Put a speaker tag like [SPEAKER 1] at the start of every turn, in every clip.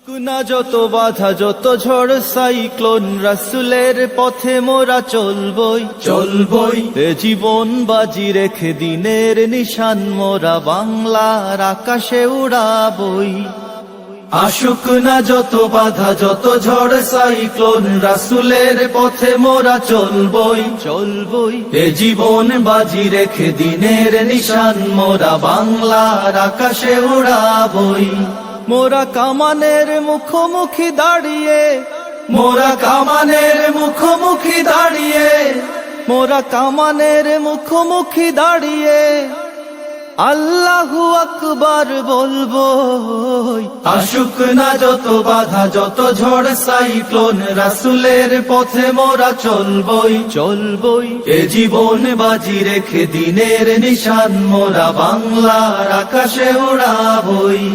[SPEAKER 1] গুনা যত বাধা যত ঝড় সাইক্লোন রাসূলের পথে মোরা চলবই চলবই এ জীবন বাজি রেখে দিনের নিশান মোরা বাংলার আকাশে উড়াবই। আসুক না যত বাধা যত ঝড় সাইক্লোন রাসূলের পথে মোরা চলবই চলবই এ জীবন বাজি রেখে দিনের নিশান মোরা বাংলার আকাশে উড়াবই। মোরা কামানের মুখোমুখি দাঁড়িয়ে মোরা কামানের মুখোমুখি দাঁড়িয়ে মোরা কামানের মুখোমুখি দাঁড়িয়ে আল্লাহু আকবার বলবো। আসুক না যত বাধা যত ঝড় সাইক্লোন রাসূলের পথে মোরা চলবই চলবই এ জীবন বাজি রেখে দিনের নিশান মোরা বাংলার আকাশে উড়াবই।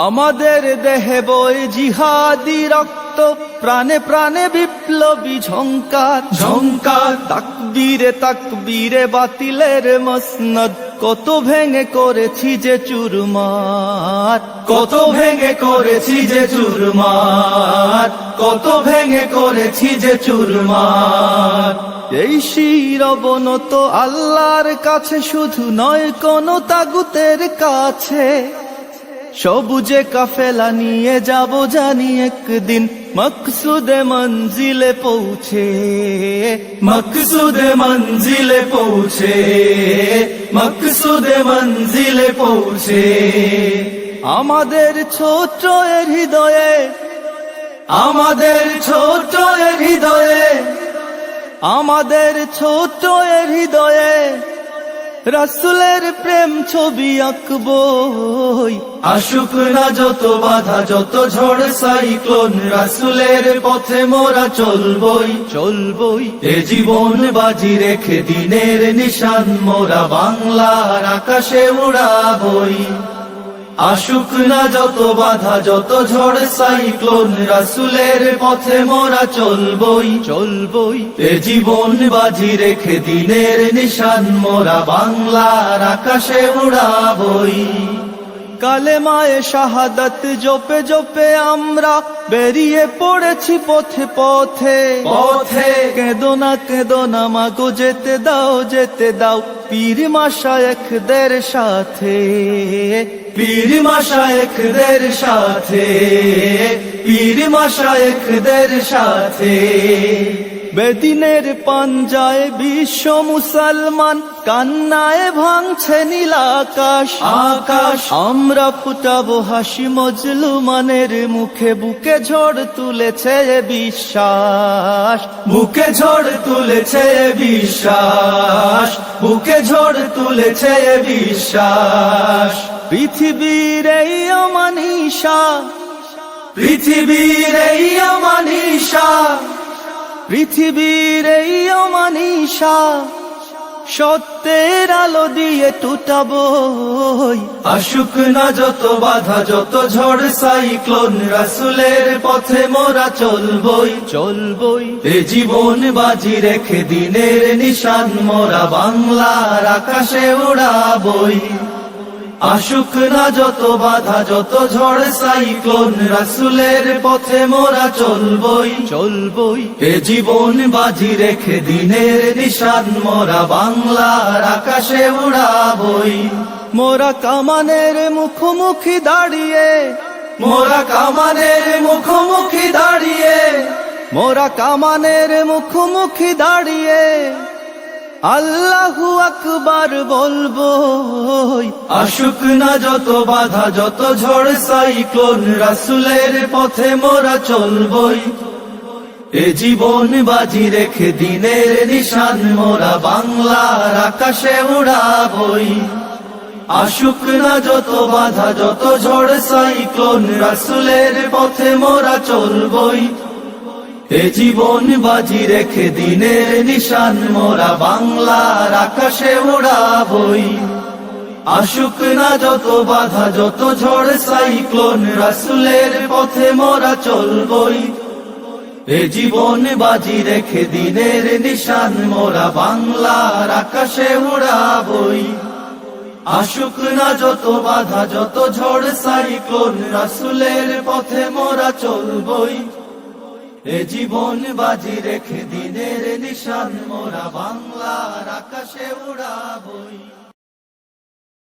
[SPEAKER 1] আমাদের দেহে বই জিহাদি রক্ত প্রাণে প্রাণে বিপ্লবী ঝংকার ঝংকার তাকবীরে তাকবীরে বাতিলের মসনদ কত ভেঙে করেছি যে চুরমার কত ভেঙে করেছি যে চুরমার কত ভেঙে করেছি যে চুরমার। এই শির অবনত আল্লাহর কাছে শুধু নয় কোন তাগুতের কাছে সবুজে কাফেলা নিয়ে যাব জানি একদিন মকসুদে মঞ্জিলে পৌঁছে মকসুদে মঞ্জিলে পৌঁছে মকসুদে মঞ্জিলে পৌঁছে। আমাদের ছোট এর হৃদয়ে আমাদের ছোট এর হৃদয়ে আমাদের ছোট এর হৃদয়ে রাসূলের প্রেম ছবি আঁকবই। আসুক না যত বাধা যত ঝড় সাইক্লোন রাসূলের পথে মোরা চলবই চলবই এ জীবন বাজি রেখে দিনের নিশান মোরা বাংলার আকাশে উড়াবই। আসুক না যত বাধা যত ঝড় সাইক্লোন রাসূলের পথে মোরা চলবই চলবই এ জীবন বাজি রেখে দিনের নিশান মোরা বাংলার আকাশে উড়াবই। কালেমায়ে শাহাদাত জপে জপে আমরা বেরিয়ে পড়েছি পথে পথে পথে। কেঁদো না মাগো যেতে দাও পীর মাশায়েখদের সাথে পীর মাশায়েখদের সাথে পীর মাশায়েখদের সাথে। বেদিনের পাঞ্জায় বিশ্ব মুসলমান কান্নায় ভাঙছে নীল আকাশ আকাশ। আমরা ফুটাবো হাসি মজলুমানের মুখে বুকে ঝড় তুলেছে বিশ্বাস বুকে ঝড় তুলেছে বিশ্বাস বুকে ঝড় তুলেছে বিশ্বাস। পৃথিবীর এই অমানিসা পৃথিবীর এই অমানিসা পৃথিবীর এই অমানিসা সত্যের আলো দিয়ে টুটাবই। আসুক না যত বাধা যত ঝড় সাইক্লোন রাসূলের পথে মোরা চলবই চলবই এ জীবন বাজি রেখে দিনের নিশান মোরা বাংলার আকাশে উড়াবই। আসুক না যত বাধা যত ঝড় সাইক্লোন রাসূলের পথে মোরা চলবই চলবই এ জীবন বাজি রেখে দিনের নিশান মোরা বাংলার আকাশে উড়াবই। মোরা কামানের মুখোমুখি দাঁড়িয়ে মোরা কামানের মুখোমুখি দাঁড়িয়ে মোরা কামানের মুখোমুখি দাঁড়িয়ে আল্লাহু আকবার বলবো। আসুক না যত বাধা যত ঝড় সাইক্লোন রাসূলের পথে মোরা চলবই এ জীবন বাজি রেখে দিনের নিশান মোরা বাংলার আকাশে উড়াবই। আসুক না যত বাধা যত ঝড় সাইক্লোন রাসূলের পথে মোরা চলবই এ জীবন বাজি রেখে দিনের নিশান মোরা বাংলার আকাশে উড়াবই। আসুক না যত বাধা যত ঝড় সাইক্লোন রাসূলের পথে মোরা চলবই এ জীবন বাজি রেখে দিনের নিশান মোরা বাংলার আকাশে উড়াবই। আসুক না যত বাধা যত ঝড় সাইক্লোন রাসূলের পথে মোরা চলবই এ জীবন বাজি রেখে দিনের নিশান মোরা বাংলার আকাশে উড়াবই।